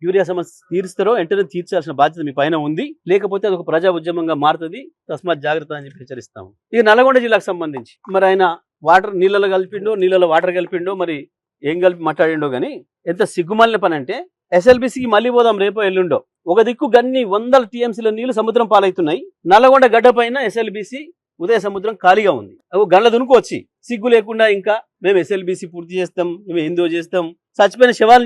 Urea సమస్య తీరుస్తారో వెంటనే తీర్చాల్సిన బాధ్యత మీ పైన ఉంది. లేకపోతే అది ఒక ప్రజా ఉద్యమంగా మారుతుంది. తస్మాత్ జాగ్రత్త అని చెప్పి హెచ్చరిస్తాము. ఇక నల్గొండ జిల్లాకు సంబంధించి మరి ఆయన వాటర్ నీళ్ళలో కలిపిండో, నీళ్ళలో వాటర్ కలిపిండో, మరి ఏం కలిపి మాట్లాడిండో కానీ ఎంత సిగ్గుమాలిన పని అంటే ఎస్ఎల్బిసికి మళ్ళీ పోదాం రేపో ఎల్లుండో. ఒక దిక్కు గన్ని వందల టీఎంసీల నీళ్లు సముద్రం పాలవుతున్నాయి. నల్గొండ గడ్డ పైన ఎస్ఎల్బిసి ఉదయ సముద్రం ఖాళీగా ఉంది. అవి గండ్ల దునుకొచ్చి సిగ్గు లేకుండా ఇంకా మేము ఎస్ఎల్బిసి పూర్తి చేస్తాం, మేము ఏందో చేస్తాం, చచ్చిపోయిన శవాలు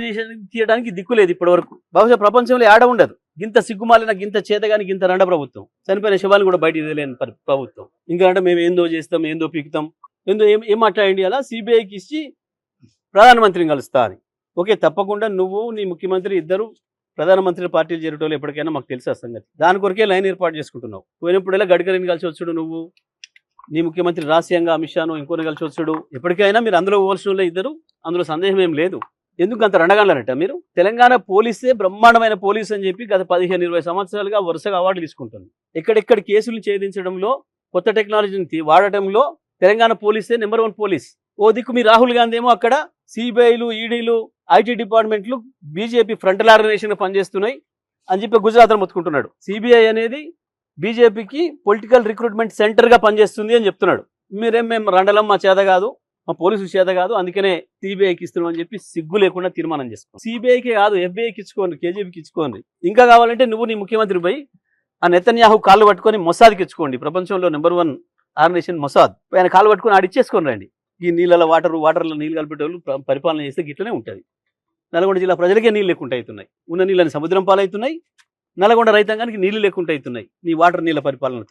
తీయడానికి దిక్కు లేదు ఇప్పటి వరకు. బహుశా ప్రపంచంలో ఆడ ఉండదు గింత సిగ్గుమాలిన, గింత చేతగాని, గింత రండ ప్రభుత్వం. చనిపోయిన శవాలు కూడా బయట తెలియని ప్రభుత్వం. ఇంకా అంటే మేము ఏందో చేస్తాం, ఏందో పీకుతాం, ఏందో ఏం మాట్లాడండి అలా సిబిఐకి ఇచ్చి ప్రధానమంత్రిని కలుస్తా అని. ఓకే, తప్పకుండా నువ్వు నీ ముఖ్యమంత్రి ఇద్దరు ప్రధానమంత్రి పార్టీలు చేరటోళ్ళు ఎప్పటికైనా మాకు తెలుసు ఆ సంగతి. దాని కొరకే లైన్ ఏర్పాటు చేసుకుంటున్నావు. పోయినప్పుడల్లా గడ్కరీని కలిసి వచ్చాడు నువ్వు, నీ ముఖ్యమంత్రి రాష్ట్రీయంగా అమిత్ షాను ఇంకోని కలిసి వచ్చాడు. ఎప్పటికైనా మీరు అందులో పోవాల్సిన ఇద్దరు, అందులో సందేహం ఏం లేదు. ఎందుకు అంత రండగాలనట మీరు? తెలంగాణ పోలీసే బ్రహ్మాండమైన పోలీస్ అని చెప్పి గత 15-20 సంవత్సరాలుగా వరుసగా అవార్డులు తీసుకుంటుంది. ఎక్కడెక్కడ కేసులు ఛేదించడంలో, కొత్త టెక్నాలజీని వాడటంలో తెలంగాణ పోలీసే నెంబర్ 1 పోలీస్. ఓ దిక్కు మీ రాహుల్ గాంధీ ఏమో అక్కడ సిబిఐలు, ఈడీలు, ఐటీ డిపార్ట్మెంట్లు బీజేపీ ఫ్రంటల్ ఆర్గనైజేషన్ పనిచేస్తున్నాయి అని చెప్పి గుజరాత్లో మొత్తుకుంటున్నాడు. సిబిఐ అనేది బీజేపీకి పొలిటికల్ రిక్రూట్మెంట్ సెంటర్గా పనిచేస్తుంది అని చెప్తున్నాడు. మేము రండలం మా చేత కాదు, మా పోలీసులు చేత కాదు, అందుకనే సిబిఐకి ఇస్తున్నాం అని చెప్పి సిగ్గు లేకుండా తీర్మానం చేసుకోండి. సిబిఐకి కాదు, ఎఫ్బిఐకి ఇచ్చుకోండి, కేజీబీకి ఇచ్చుకోండి. ఇంకా కావాలంటే నువ్వు నీ ముఖ్యమంత్రి పోయి ఆ నెతన్యాహు కాళ్ళు పట్టుకొని మొసాద్కి ఇచ్చుకోండి. ప్రపంచంలో నెంబర్ 1 ఆర్గనైజేషన్ మొసాద్. ఆయన కాళ్ళు పట్టుకొని ఆడిచ్చేసుకొని రండి. ఈ నీళ్ళలో వాటర్లో నీళ్ళు కలిపేటోళ్ళు పరిపాలన చేస్తే గిట్లనే ఉంటుంది. నల్గొండ జిల్లా ప్రజలకే నీళ్ళు లేకుండా అవుతున్నాయి. ఉన్న నీళ్ళని సముద్రం పాలవుతున్నాయి. నల్గొండ రైతాంగానికి నీళ్లు లేకుండా అవుతున్నాయి నీ వాటర్ నీళ్ళ పరిపాలనతో.